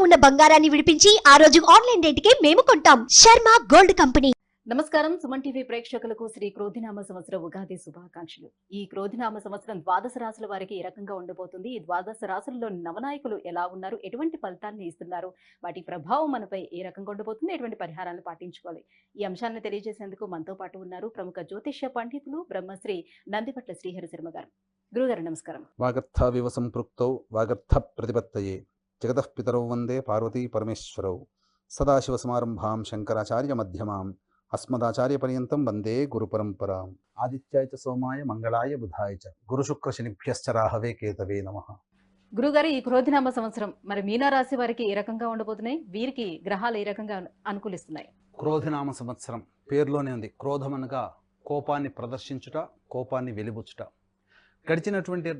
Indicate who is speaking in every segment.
Speaker 1: ఉన్న బంగారాన్ని విడిపించి ఆ రోజు ఆన్లైన్ రేటుకే మేము కొంటాం. Sharma gold company.
Speaker 2: నమస్కారం. సుమన్ టీవీ ప్రేక్షకులకు శ్రీ క్రోధినామ సంవత్సర ఉగాది శుభాకాంక్షలు. ఈ క్రోధినామ సంవత్సరం ద్వాదశ రాశుల వారికి ఏ రకంగా ఉండబోతుంది, ఈ ద్వాదశ రాశులలో నవనాయకులు ఎలా ఉన్నారు, ఎటువంటి ఫలితాన్ని ఇస్తున్నారు, వాటి ప్రభావం మనపై ఏ రకంగా ఉండబోతుంది, ఎటువంటి పరిహారాలు పాటించుకోవాలి, ఈ అంశాలను తెలియజేసేందుకు మనతో పాటు ఉన్నారు ప్రముఖ జ్యోతిష్య పండితులు బ్రహ్మశ్రీ నందిపట్ల శ్రీహరి శర్మ గారు. గురుగారు నమస్కారం.
Speaker 3: వాగర్థావివ సంపృక్తౌ వాగర్థ ప్రతిపత్తయే జగతః పితరౌ వందే పార్వతీ పరమేశ్వరౌ సదాశివ సమారంభాం శంకరాచార్య మధ్యమాం అస్మదాచార్య పర్యంతం వందే గురు పరంపరాం. ఆదిత్యాయ చ సోమాయ మంగళాయ బుధాయ చ గురు శుక్ర శనిభ్యశ్చ రాహవే కేతవే నమః.
Speaker 2: గురుగారు, ఈ క్రోధినామ సంవత్సరం మరి మీనరాశి వారికి ఏ రకంగా ఉండబోతున్నాయి, వీరికి గ్రహాలు ఏ రకంగా అనుకూలిస్తున్నాయి?
Speaker 3: క్రోధినామ సంవత్సరం పేరులోనే ఉంది. క్రోధం అనగా కోపాన్ని ప్రదర్శించుట, కోపాన్ని వెలిబుచ్చుట. గడిచినటువంటి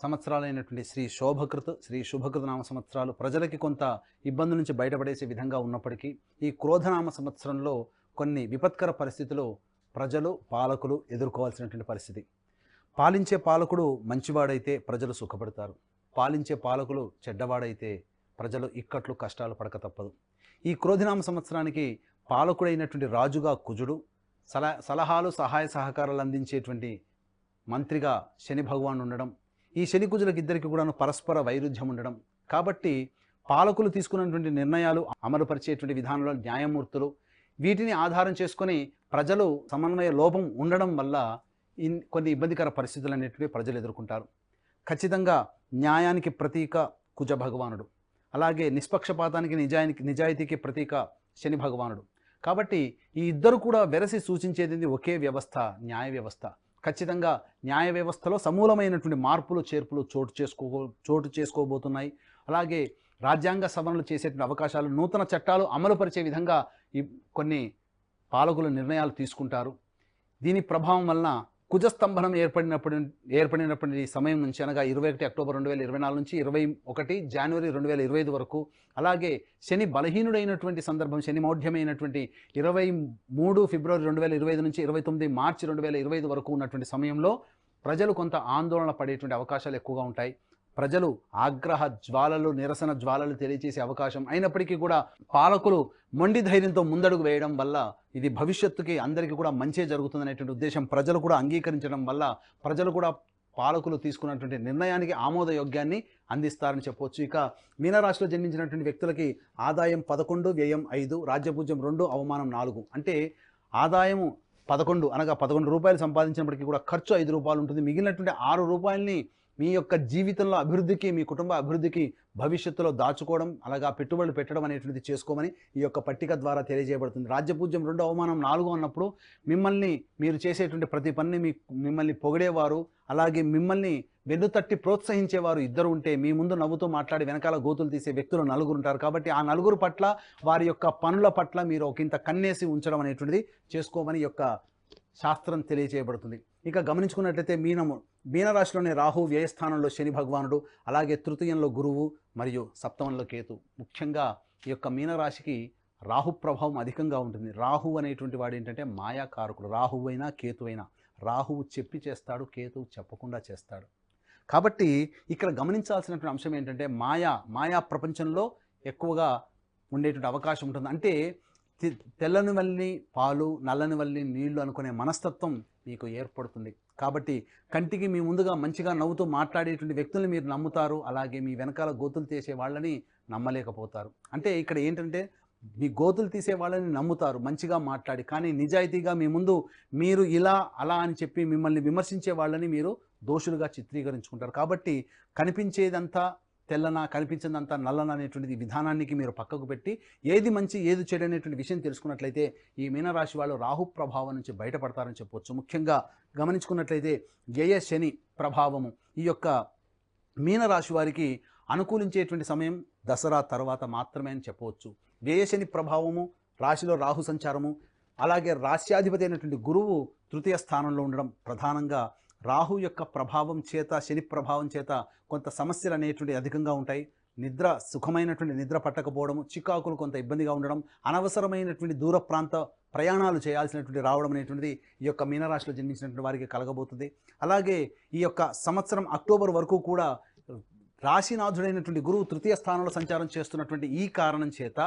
Speaker 3: సంవత్సరాలైనటువంటి శ్రీ శుభకృత నామ సంవత్సరాలు ప్రజలకి కొంత ఇబ్బంది నుంచి బయటపడేసే విధంగా ఉన్నప్పటికీ ఈ క్రోధనామ సంవత్సరంలో కొన్ని విపత్కర పరిస్థితులు ప్రజలు పాలకులు ఎదుర్కోవాల్సినటువంటి పరిస్థితి. పాలించే పాలకుడు మంచివాడైతే ప్రజలు సుఖపడతారు, పాలించే పాలకులు చెడ్డవాడైతే ప్రజలు ఇక్కట్లు కష్టాలు పడక తప్పదు. ఈ క్రోధినామ సంవత్సరానికి పాలకుడైనటువంటి రాజుగా కుజుడు, సలహాలు సహాయ సహకారాలు అందించేటువంటి మంత్రిగా శని భగవాన్ ఉండడం, ఈ శని కుజులకు ఇద్దరికి కూడా పరస్పర వైరుధ్యం ఉండడం, కాబట్టి పాలకులు తీసుకున్నటువంటి నిర్ణయాలు అమలుపరిచేటువంటి విధానంలో న్యాయమూర్తులు, వీటిని ఆధారం చేసుకొని ప్రజలు సమన్వయ లోపం ఉండడం వల్ల కొన్ని ఇబ్బందికర పరిస్థితులు అనేటివి ప్రజలు ఎదుర్కొంటారు. ఖచ్చితంగా న్యాయానికి ప్రతీక కుజ భగవానుడు, అలాగే నిష్పక్షపాతానికి నిజాయితీకి ప్రతీక శని భగవానుడు. కాబట్టి ఈ ఇద్దరు కూడా వెరసి సూచించేది ఒకే వ్యవస్థ, న్యాయ వ్యవస్థ. ఖచ్చితంగా న్యాయ వ్యవస్థలో సమూలమైనటువంటి మార్పులు చేర్పులు చోటు చేసుకోబోతున్నాయి. అలాగే రాజ్యాంగ సవరణలు చేసేటువంటి అవకాశాలు, నూతన చట్టాలు అమలుపరిచే విధంగా కొన్ని పాలకులు నిర్ణయాలు తీసుకుంటారు. దీని ప్రభావం వలన కుజస్తంభనం ఏర్పడినప్పటి సమయం నుంచి, అనగా 21 అక్టోబర్ 2024 నుంచి 21 జనవరి 2025 వరకు, అలాగే శని బలహీనుడైనటువంటి సందర్భం, శని మౌఢ్యమైనటువంటి 23 ఫిబ్రవరి 2025 నుంచి 29 మార్చి 2025 వరకు ఉన్నటువంటి సమయంలో ప్రజలు కొంత ఆందోళన పడేటువంటి అవకాశాలు ఎక్కువగా ఉంటాయి. ప్రజలు ఆగ్రహ జ్వాలలు, నిరసన జ్వాలలు తెలియజేసే అవకాశం అయినప్పటికీ కూడా పాలకులు మొండి ధైర్యంతో ముందడుగు వేయడం వల్ల ఇది భవిష్యత్తుకి అందరికీ కూడా మంచి జరుగుతుందనేటువంటి ఉద్దేశం ప్రజలు కూడా అంగీకరించడం వల్ల ప్రజలు కూడా పాలకులు తీసుకున్నటువంటి నిర్ణయానికి ఆమోదయోగ్యాన్ని అందిస్తారని చెప్పవచ్చు. ఇక మీనరాశిలో జన్మించినటువంటి వ్యక్తులకి ఆదాయం 11, వ్యయం 5, రాజ్యపూజ్యం 2, అవమానం 4. అంటే ఆదాయము 11 అనగా 11 రూపాయలు సంపాదించినప్పటికీ కూడా ఖర్చు 5 రూపాయలు ఉంటుంది. మిగిలినటువంటి 6 రూపాయలని మీ యొక్క జీవితంలో అభివృద్ధికి, మీ కుటుంబ అభివృద్ధికి భవిష్యత్తులో దాచుకోవడం, అలాగా పెట్టుబడులు పెట్టడం అనేటువంటిది చేసుకోమని ఈ యొక్క పట్టిక ద్వారా తెలియజేయబడుతుంది. రాజ్యపూజ్యం 2, అవమానం 4 అన్నప్పుడు మీరు చేసేటువంటి ప్రతి పనిని మిమ్మల్ని పొగిడేవారు, అలాగే మిమ్మల్ని వెన్నుతట్టి ప్రోత్సహించేవారు ఇద్దరు ఉంటే, మీ ముందు నవ్వుతూ మాట్లాడి వెనకాల గోతులు తీసే వ్యక్తులు 4 ఉంటారు. కాబట్టి ఆ 4 పట్ల, వారి యొక్క పనుల పట్ల మీరు ఒకంత కన్నేసి ఉంచడం అనేటువంటిది చేసుకోమని యొక్క శాస్త్రం తెలియజేయబడుతుంది. ఇక గమనించుకున్నట్లయితే మీనరాశిలోని రాహు, వ్యయస్థానంలో శని భగవానుడు, అలాగే తృతీయంలో గురువు మరియు సప్తమంలో కేతు. ముఖ్యంగా ఈ యొక్క మీనరాశికి రాహు ప్రభావం అధికంగా ఉంటుంది. రాహు అనేటువంటి వాడు ఏంటంటే మాయాకారకుడు. రాహువు అయినా కేతు అయినా, రాహువు చెప్పి చేస్తాడు, కేతువు చెప్పకుండా చేస్తాడు. కాబట్టి ఇక్కడ గమనించాల్సినటువంటి అంశం ఏంటంటే మాయా ప్రపంచంలో ఎక్కువగా ఉండేటువంటి అవకాశం ఉంటుంది. అంటే తెల్లని వల్లి పాలు, నల్లని వల్లి నీళ్లు అనుకునే మనస్తత్వం మీకు ఏర్పడుతుంది. కాబట్టి కంటికి మీ ముందుగా మంచిగా నవ్వుతూ మాట్లాడేటువంటి వ్యక్తుల్ని మీరు నమ్ముతారు, అలాగే మీ వెనకాల గోతులు తీసే వాళ్ళని నమ్మలేకపోతారు. అంటే ఇక్కడ ఏంటంటే మీ గోతులు తీసే వాళ్ళని నమ్ముతారు మంచిగా మాట్లాడి, కానీ నిజాయితీగా మీ ముందు మీరు ఇలా అలా అని చెప్పి మిమ్మల్ని విమర్శించే వాళ్ళని మీరు దోషులుగా చిత్రీకరించుకుంటారు. కాబట్టి కనిపించేదంతా తెల్లన, కనిపించిందంతా నల్లన అనేటువంటి విధానానికి మీరు పక్కకు పెట్టి ఏది మంచి ఏది చెడు అనేటువంటి విషయం తెలుసుకున్నట్లయితే ఈ మీనరాశి వాళ్ళు రాహు ప్రభావం నుంచి బయటపడతారని చెప్పవచ్చు. ముఖ్యంగా గమనించుకున్నట్లయితే వ్యయ శని ప్రభావము ఈ యొక్క మీనరాశి వారికి అనుకూలించేటువంటి సమయం దసరా తర్వాత మాత్రమే అని చెప్పవచ్చు. వ్యయ శని ప్రభావము, రాశిలో రాహు సంచారము, అలాగే రాశ్యాధిపతి అయినటువంటి గురువు తృతీయ స్థానంలో ఉండడం, ప్రధానంగా రాహు యొక్క ప్రభావం చేత, శని ప్రభావం చేత కొంత సమస్యలు అనేటువంటి అధికంగా ఉంటాయి. సుఖమైనటువంటి నిద్ర పట్టకపోవడం, చికాకులు కొంత ఇబ్బందిగా ఉండడం, అనవసరమైనటువంటి దూర ప్రాంత ప్రయాణాలు చేయాల్సినటువంటి రావడం అనేటువంటిది ఈ యొక్క మీనరాశిలో జన్మించినటువంటి వారికి కలగబోతుంది. అలాగే ఈ యొక్క సంవత్సరం అక్టోబర్ వరకు కూడా రాశినాథుడైనటువంటి గురువు తృతీయ స్థానంలో సంచారం చేస్తున్నటువంటి ఈ కారణం చేత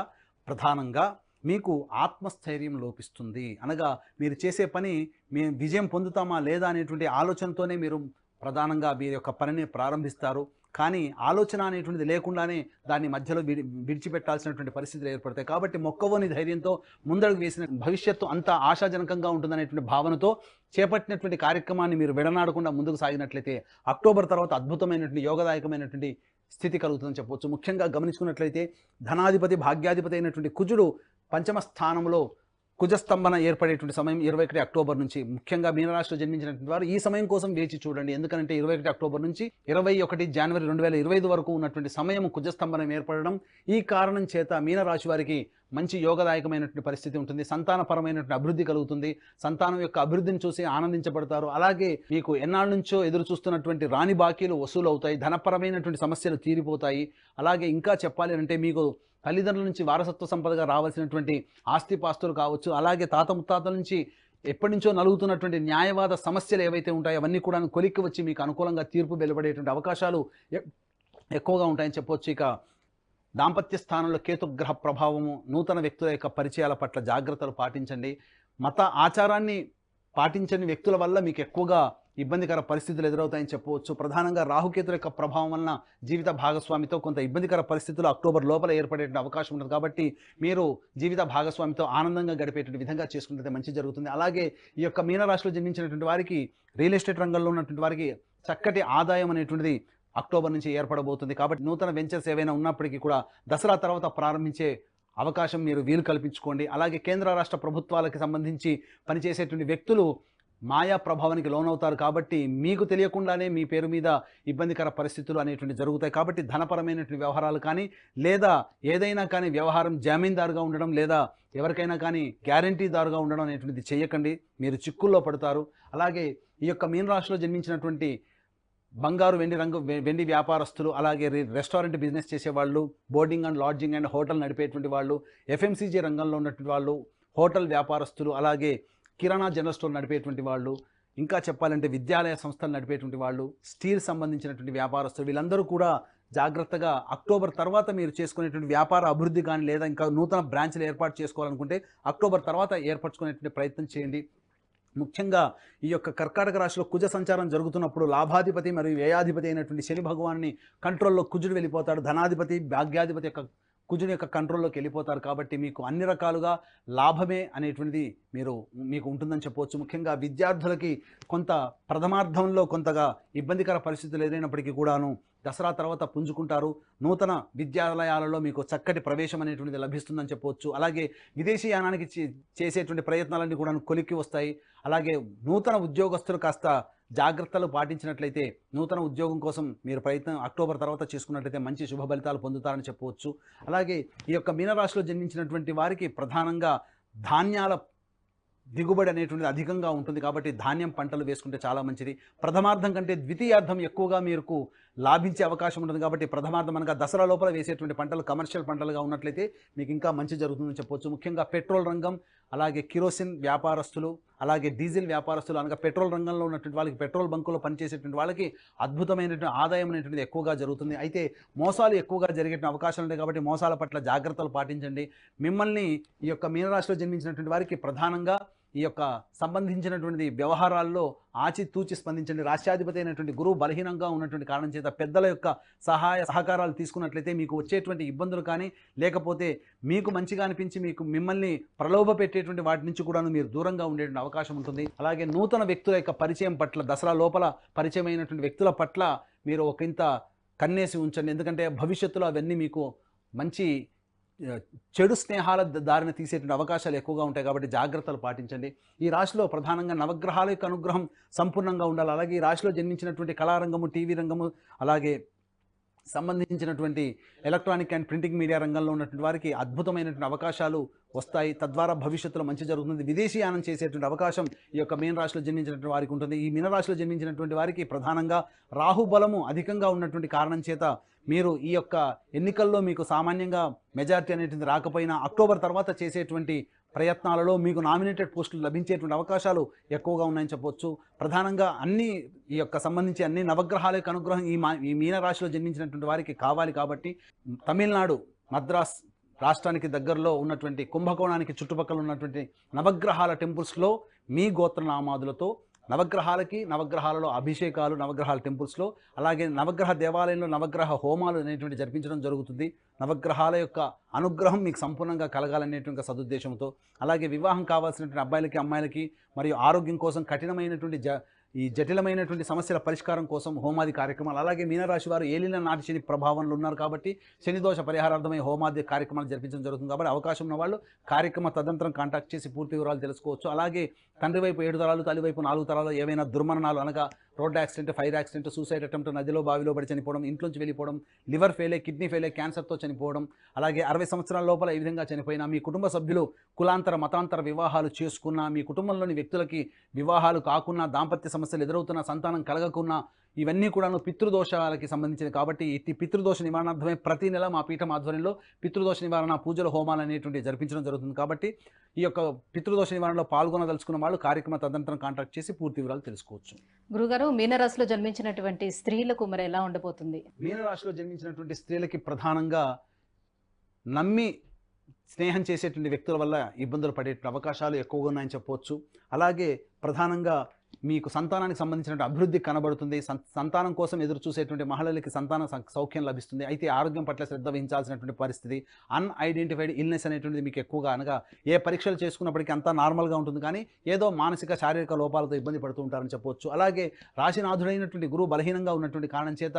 Speaker 3: ప్రధానంగా మీకు ఆత్మస్థైర్యం లోపిస్తుంది. అనగా మీరు చేసే పని మేము విజయం పొందుతామా లేదా అనేటువంటి ఆలోచనతోనే మీరు ప్రధానంగా మీ యొక్క పనిని ప్రారంభిస్తారు. కానీ ఆలోచన అనేటువంటిది లేకుండానే దాన్ని మధ్యలో విడిచిపెట్టాల్సినటువంటి పరిస్థితులు ఏర్పడతాయి. కాబట్టి మొక్కవోని ధైర్యంతో ముందడుగు వేసిన భవిష్యత్తు అంతా ఆశాజనకంగా ఉంటుందనేటువంటి భావనతో చేపట్టినటువంటి కార్యక్రమాన్ని మీరు విడనాడకుండా ముందుకు సాగినట్లయితే అక్టోబర్ తర్వాత అద్భుతమైనటువంటి యోగదాయకమైనటువంటి స్థితి కలుగుతుందని చెప్పవచ్చు. ముఖ్యంగా గమనించుకున్నట్లయితే ధనాధిపతి భాగ్యాధిపతి అయినటువంటి కుజుడు పంచమ స్థానంలో కుజస్తంభన ఏర్పడేటువంటి సమయం 21 అక్టోబర్ నుంచి. ముఖ్యంగా మీనరాశిలో జన్మించినటువంటి వారు ఈ సమయం కోసం వేచి చూడండి. ఎందుకంటే 21 అక్టోబర్ నుంచి 21 జనవరి 2025 వరకు ఉన్నటువంటి సమయం కుజస్తంభనం ఏర్పడడం. ఈ కారణం చేత మీనరాశి వారికి మంచి యోగదాయకమైనటువంటి పరిస్థితి ఉంటుంది. సంతానపరమైనటువంటి అభివృద్ధి కలుగుతుంది. సంతానం యొక్క అభివృద్ధిని చూసి ఆనందించబడతారు. అలాగే మీకు ఎన్నాళ్ళ నుంచో ఎదురు చూస్తున్నటువంటి రాని బాకీలు వసూలు అవుతాయి. ధనపరమైనటువంటి సమస్యలు తీరిపోతాయి. అలాగే ఇంకా చెప్పాలి అంటే మీకు తల్లిదండ్రుల నుంచి వారసత్వ సంపదగా రావాల్సినటువంటి ఆస్తిపాస్తులు కావచ్చు, అలాగే తాత ముత్తాతల నుంచి ఎప్పటి నుంచో నలుగుతున్నటువంటి న్యాయవాద సమస్యలు ఏవైతే ఉంటాయో అవన్నీ కూడా కొలిక్కి వచ్చి మీకు అనుకూలంగా తీర్పు వెలువడేటువంటి అవకాశాలు ఎక్కువగా ఉంటాయని చెప్పొచ్చు. ఇక దాంపత్య స్థానంలో కేతుగ్రహ ప్రభావము, నూతన వ్యక్తుల యొక్క పరిచయాల పట్ల జాగ్రత్తలు పాటించండి. మత ఆచారాన్ని పాటించని వ్యక్తుల వల్ల మీకు ఎక్కువగా ఇబ్బందికర పరిస్థితులు ఎదురవుతాయని చెప్పవచ్చు. ప్రధానంగా రాహుకేతుల యొక్క ప్రభావం వలన జీవిత భాగస్వామితో కొంత ఇబ్బందికర పరిస్థితులు అక్టోబర్ లోపల ఏర్పడే అవకాశం ఉంటుంది. కాబట్టి మీరు జీవిత భాగస్వామితో ఆనందంగా గడిపేటువంటి విధంగా చేసుకుంటే మంచి జరుగుతుంది. అలాగే ఈ యొక్క మీనరాశిలో జన్మించినటువంటి వారికి రియల్ ఎస్టేట్ రంగంలో ఉన్నటువంటి వారికి చక్కటి ఆదాయం అనేటువంటిది అక్టోబర్ నుంచి ఏర్పడబోతుంది. కాబట్టి నూతన వెంచర్స్ ఏవైనా ఉన్నప్పటికీ కూడా దసరా తర్వాత ప్రారంభించే అవకాశం మీరు వీలు కల్పించుకోండి. అలాగే కేంద్ర రాష్ట్ర ప్రభుత్వాలకు సంబంధించి పనిచేసేటువంటి వ్యక్తులు మాయా ప్రభావానికి లోనవుతారు. కాబట్టి మీకు తెలియకుండానే మీ పేరు మీద ఇబ్బందికర పరిస్థితులు అనేటువంటి జరుగుతాయి. కాబట్టి ధనపరమైనటువంటి వ్యవహారాలు కానీ లేదా ఏదైనా కానీ వ్యవహారం జామీందారుగా ఉండడం లేదా ఎవరికైనా కానీ గ్యారంటీదారుగా ఉండడం అనేటువంటిది చేయకండి. మీరు చిక్కుల్లో పడతారు. అలాగే ఈ యొక్క మీనరాశిలో జన్మించినటువంటి బంగారు వెండి వ్యాపారస్తులు, అలాగే రెస్టారెంట్ బిజినెస్ చేసేవాళ్ళు, boarding and lodging and hotel నడిపేటువంటి వాళ్ళు, ఎఫ్ఎంసీజీ రంగంలో ఉన్నటువంటి వాళ్ళు, హోటల్ వ్యాపారస్తులు, అలాగే కిరాణా జనరల్ స్టోర్ నడిపేటువంటి వాళ్ళు, ఇంకా చెప్పాలంటే విద్యాలయ సంస్థలు నడిపేటువంటి వాళ్ళు, స్టీల్ సంబంధించినటువంటి వ్యాపారస్తులు, వీళ్ళందరూ కూడా జాగ్రత్తగా అక్టోబర్ తర్వాత మీరు చేసుకునేటువంటి వ్యాపార అభివృద్ధి కానీ లేదా ఇంకా నూతన బ్రాంచ్లు ఏర్పాటు చేసుకోవాలనుకుంటే అక్టోబర్ తర్వాత ఏర్పరచుకునేటువంటి ప్రయత్నం చేయండి. ముఖ్యంగా ఈ యొక్క కర్కాటక రాశిలో కుజ సంచారం జరుగుతున్నప్పుడు లాభాధిపతి మరియు వ్యయాధిపతి అయినటువంటి శని భగవాన్ని కంట్రోల్లో కుజుడు వెళ్ళిపోతాడు. ధనాధిపతి భాగ్యాధిపతి యొక్క కుజుని యొక్క కంట్రోల్లోకి వెళ్ళిపోతారు. కాబట్టి మీకు అన్ని రకాలుగా లాభమే అనేటువంటిది మీకు ఉంటుందని చెప్పవచ్చు. ముఖ్యంగా విద్యార్థులకి కొంత ప్రథమార్థంలో కొంతగా ఇబ్బందికర పరిస్థితులు ఎదురైనప్పటికీ కూడాను దసరా తర్వాత పుంజుకుంటారు. నూతన విద్యాలయాలలో మీకు చక్కటి ప్రవేశం అనేటువంటిది లభిస్తుందని చెప్పవచ్చు. అలాగే విదేశీ యానానికి చేసేటువంటి ప్రయత్నాలన్నీ కూడా కొలిక్కి వస్తాయి. అలాగే నూతన ఉద్యోగస్తులు కాస్త జాగ్రత్తలు పాటించినట్లయితే నూతన ఉద్యోగం కోసం మీరు ప్రయత్నం అక్టోబర్ తర్వాత చేసుకున్నట్లయితే మంచి శుభ ఫలితాలు పొందుతారని చెప్పవచ్చు. అలాగే ఈ యొక్క మీనరాశిలో జన్మించినటువంటి వారికి ప్రధానంగా ధాన్యాల దిగుబడి అనేటువంటిది అధికంగా ఉంటుంది. కాబట్టి ధాన్యం పంటలు వేసుకుంటే చాలా మంచిది. ప్రథమార్థం కంటే ద్వితీయార్థం ఎక్కువగా మీకు లాభించే అవకాశం ఉంటుంది. కాబట్టి ప్రథమార్థం అనగా దసరా లోపల వేసేటువంటి పంటలు కమర్షియల్ పంటలుగా ఉన్నట్లయితే మీకు ఇంకా మంచి జరుగుతుందని చెప్పవచ్చు. ముఖ్యంగా పెట్రోల్ రంగం, అలాగే కిరోసిన్ వ్యాపారస్తులు, అలాగే డీజిల్ వ్యాపారస్తులు, అనగా పెట్రోల్ రంగంలో ఉన్నటువంటి వాళ్ళకి, పెట్రోల్ బంకులో పనిచేసేటువంటి వాళ్ళకి అద్భుతమైనటువంటి ఆదాయం అనేటువంటిది ఎక్కువగా జరుగుతుంది. అయితే మోసాలు ఎక్కువగా జరిగే అవకాశాలు ఉంటాయి. కాబట్టి మోసాల పట్ల జాగ్రత్తలు పాటించండి. మిమ్మల్ని ఈ యొక్క మీనరాశిలో జన్మించినటువంటి వారికి ప్రధానంగా ఈ యొక్క సంబంధించినటువంటి వ్యవహారాల్లో ఆచితూచి స్పందించండి. రాష్ట్రాధిపతి అయినటువంటి గురువు బలహీనంగా ఉన్నటువంటి కారణం చేత పెద్దల యొక్క సహాయ సహకారాలు తీసుకున్నట్లయితే మీకు వచ్చేటువంటి ఇబ్బందులు కానీ లేకపోతే మీకు మంచిగా అనిపించి మిమ్మల్ని ప్రలోభ పెట్టేటువంటి వాటి నుంచి కూడా మీరు దూరంగా ఉండేటువంటి అవకాశం ఉంటుంది. అలాగే నూతన వ్యక్తుల యొక్క పరిచయం పట్ల, దసరా లోపల పరిచయం అయినటువంటి వ్యక్తుల పట్ల మీరు ఒకంత కన్నేసి ఉంచండి. ఎందుకంటే భవిష్యత్తులో అవన్నీ మీకు మంచి చెడు స్నేహాల దారిన తీసేటువంటి అవకాశాలు ఎక్కువగా ఉంటాయి. కాబట్టి జాగ్రత్తలు పాటించండి. ఈ రాశిలో ప్రధానంగా నవగ్రహాల యొక్క అనుగ్రహం సంపూర్ణంగా ఉండాలి. అలాగే ఈ రాశిలో జన్మించినటువంటి కళారంగము, టీవీ రంగము, అలాగే సంబంధించినటువంటి ఎలక్ట్రానిక్ అండ్ ప్రింటింగ్ మీడియా రంగంలో ఉన్నటువంటి వారికి అద్భుతమైనటువంటి అవకాశాలు వస్తాయి. తద్వారా భవిష్యత్తులో మంచి జరుగుతుంది. విదేశీ యానం చేసేటువంటి అవకాశం ఈ యొక్క మీన రాశిలో జన్మించినటువంటి వారికి ఉంటుంది. ఈ మీన రాశిలో జన్మించినటువంటి వారికి ప్రధానంగా రాహుబలము అధికంగా ఉన్నటువంటి కారణం చేత మీరు ఈ యొక్క ఎన్నికల్లో మీకు సామాన్యంగా మెజారిటీ అనేటువంటి రాకపోయినా అక్టోబర్ తర్వాత చేసేటువంటి ప్రయత్నాలలో మీకు నామినేటెడ్ పోస్టులు లభించేటువంటి అవకాశాలు ఎక్కువగా ఉన్నాయని చెప్పొచ్చు. ప్రధానంగా ఈ యొక్క సంబంధించి అన్ని నవగ్రహాల యొక్క అనుగ్రహం ఈ మీనరాశిలో జన్మించినటువంటి వారికి కావాలి. కాబట్టి తమిళనాడు మద్రాస్ రాష్ట్రానికి దగ్గరలో ఉన్నటువంటి కుంభకోణానికి చుట్టుపక్కల ఉన్నటువంటి నవగ్రహాల టెంపుల్స్లో మీ గోత్రనామాదులతో నవగ్రహాలలో అభిషేకాలు, నవగ్రహాల టెంపుల్స్లో, అలాగే నవగ్రహ దేవాలయంలో నవగ్రహ హోమాలు అనేటువంటి జరిపించడం జరుగుతుంది. నవగ్రహాల యొక్క అనుగ్రహం మీకు సంపూర్ణంగా కలగాలనేటువంటి సదుద్దేశంతో, అలాగే వివాహం కావాల్సినటువంటి అబ్బాయిలకి అమ్మాయిలకి మరియు ఆరోగ్యం కోసం కఠినమైనటువంటి ఈ జటిలమైనటువంటి సమస్యల పరిష్కారం కోసం హోమాది కార్యక్రమాలు, అలాగే మీనరాశి వారు ఏలిన నాటి శని ప్రభావంలో ఉన్నారు కాబట్టి శని దోష పరిహారార్థమై హోమాది కార్యక్రమాలు జరిపించడం జరుగుతుంది. కాబట్టి అవకాశం ఉన్న వాళ్ళు కార్యక్రమ తదంతరం కాంటాక్ట్ చేసి పూర్తి వివరాలు తెలుసుకోవచ్చు. అలాగే తండ్రి వైపు 7 తరాలు, తల్లి వైపు 4 తరాలు ఏవైనా దుర్మరణాలు అనగా road accident, fire accident, suicide attempt, నదిలో బావిలో పడి చనిపోవడం, ఇంట్లోంచి వెళ్ళిపోవడం, లివర్ ఫెయిలే, కిడ్నీ ఫెయిలే, క్యాన్సర్తో చనిపోవడం, అలాగే 60 సంవత్సరాల లోపల ఈ విధంగా చనిపోయినా, మీ కుటుంబ సభ్యులు కులాంతర మతాంతర వివాహాలు చేసుకున్నా, మీ కుటుంబంలోని వ్యక్తులకి వివాహాలు కాకున్నా, దాంపత్య సమస్యలు ఎదురవుతున్నా, సంతానం కలగకున్నా, ఇవన్నీ కూడాను పితృదోషాలకి సంబంధించినవి. కాబట్టి ఈ పితృదోష నివారణార్థమే ప్రతి నెల మా పీఠం ఆధ్వర్యంలో పితృదోష నివారణ పూజలు, హోమాలు అనేటువంటి జరిపించడం జరుగుతుంది. కాబట్టి ఈ యొక్క పితృదోష నివారణలో పాల్గొనదలుచుకున్న వాళ్ళు కార్యక్రమ తదంతరం కాంటాక్ట్ చేసి పూర్తి వివరాలు తెలుసుకోవచ్చు.
Speaker 2: గురుగారు, మీనరాశిలో జన్మించినటువంటి స్త్రీలకు మరి ఎలా ఉండబోతుంది?
Speaker 3: మీనరాశిలో జన్మించినటువంటి స్త్రీలకి ప్రధానంగా నమ్మి స్నేహం చేసేటువంటి వ్యక్తుల వల్ల ఇబ్బందులు పడే అవకాశాలు ఎక్కువగా ఉన్నాయని చెప్పవచ్చు. అలాగే ప్రధానంగా మీకు సంతానానికి సంబంధించిన అభివృద్ధి కనబడుతుంది. సంతానం కోసం ఎదురు చూసేటువంటి మహిళలకి సంతాన సౌఖ్యం లభిస్తుంది. అయితే ఆరోగ్యం పట్ల శ్రద్ధ వహించాల్సినటువంటి పరిస్థితి. అన్ఐడెంటిఫైడ్ ఇల్నెస్ అనేటువంటిది మీకు ఎక్కువగా, అనగా ఏ పరీక్షలు చేసుకున్నప్పటికీ అంతా నార్మల్గా ఉంటుంది, కానీ ఏదో మానసిక శారీరక లోపాలతో ఇబ్బంది పడుతూ ఉంటారని చెప్పవచ్చు. అలాగే రాశినాథుడైనటువంటి గురువు బలహీనంగా ఉన్నటువంటి కారణం చేత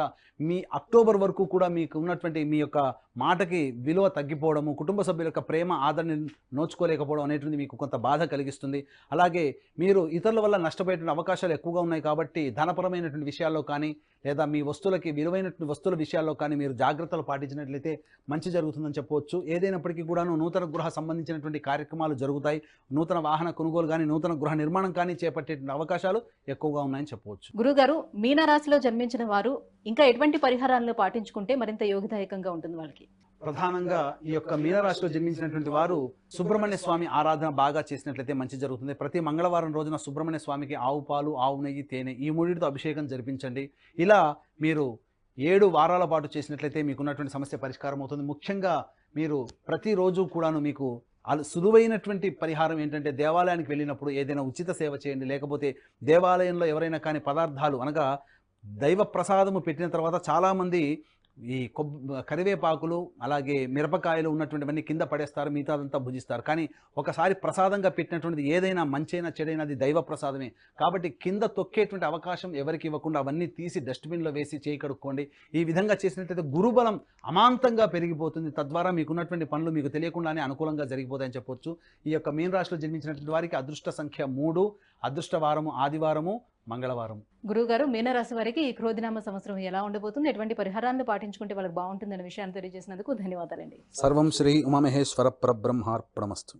Speaker 3: మీ అక్టోబర్ వరకు కూడా మీకు ఉన్నటువంటి మీ యొక్క మాటకి విలువ తగ్గిపోవడము, కుటుంబ సభ్యుల యొక్క ప్రేమ ఆదరణ నోచుకోలేకపోవడం అనేటువంటి మీకు కొంత బాధ కలిగిస్తుంది. అలాగే మీరు ఇతరుల వల్ల నష్టపోయేటువంటి అవకాశాలు ఎక్కువగా ఉన్నాయి. కాబట్టి ధనపరమైనటువంటి విషయాల్లో కానీ, లేదా మీ వస్తువులకి విలువైనటువంటి వస్తువుల విషయాల్లో కానీ మీరు జాగ్రత్తలు పాటించినట్లయితే మంచి జరుగుతుందని చెప్పవచ్చు. ఏదైనప్పటికీ కూడాను నూతన గృహ సంబంధించినటువంటి కార్యక్రమాలు జరుగుతాయి. నూతన వాహన కొనుగోలు కానీ, నూతన గృహ నిర్మాణం కానీ చేపట్టేటువంటి అవకాశాలు ఎక్కువగా ఉన్నాయని చెప్పవచ్చు.
Speaker 2: గురుగారు, మీనరాశిలో జన్మించిన వారు ఇంకా ఎటువంటి పరిహారాలను పాటించుకుంటే మరింత యోగదాయకంగా ఉంటుంది వాళ్ళకి?
Speaker 3: ప్రధానంగా ఈ యొక్క మీనరాశిలో జన్మించినటువంటి వారు సుబ్రహ్మణ్య స్వామి ఆరాధన బాగా చేసినట్లయితే మంచి జరుగుతుంది. ప్రతి మంగళవారం రోజున సుబ్రహ్మణ్య స్వామికి ఆవు పాలు, ఆవు నెయ్యి, తేనె ఈ మూడింటితో అభిషేకం జరిపించండి. ఇలా మీరు 7 వారాల పాటు చేసినట్లయితే మీకున్నటువంటి సమస్య పరిష్కారం అవుతుంది. ముఖ్యంగా మీరు ప్రతిరోజు కూడాను మీకు సులువైనటువంటి పరిహారం ఏంటంటే, దేవాలయానికి వెళ్ళినప్పుడు ఏదైనా ఉచిత సేవ చేయండి. లేకపోతే దేవాలయంలో ఎవరైనా కానీ పదార్థాలు, అనగా దైవ ప్రసాదము పెట్టిన తర్వాత చాలామంది ఈ కరివేపాకులు, అలాగే మిరపకాయలు ఉన్నటువంటివన్నీ కింద పడేస్తారు, మిగతాదంతా భుజిస్తారు. కానీ ఒకసారి ప్రసాదంగా పెట్టినటువంటిది ఏదైనా మంచైనా చెడైనా అది దైవ ప్రసాదమే. కాబట్టి కింద తొక్కేటువంటి అవకాశం ఎవరికి ఇవ్వకుండా అవన్నీ తీసి డస్ట్బిన్లో వేసి చేయి కడుక్కోండి. ఈ విధంగా చేసినట్లయితే గురుబలం అమాంతంగా పెరిగిపోతుంది. తద్వారా మీకున్నటువంటి పనులు మీకు తెలియకుండానే అనుకూలంగా జరిగిపోతాయని చెప్పొచ్చు. ఈ యొక్క మీన రాశిలో జన్మించినటువంటి వారికి అదృష్ట సంఖ్య 3, అదృష్ట వారము ఆదివారము, మంగళవారం.
Speaker 2: గురుగారు, మీనరాశి వారికి ఈ క్రోధినామ సంవత్సరం ఎలా ఉండబోతుంది, ఎటువంటి పరిహారాలను పాటించుకుంటే వాళ్ళకి బాగుంటుందనే విషయాన్ని తెలియజేసినందుకు ధన్యవాదాలండి.
Speaker 3: సర్వం శ్రీ ఉమామహేశ్వర పరబ్రహ్మార్పణమస్తు.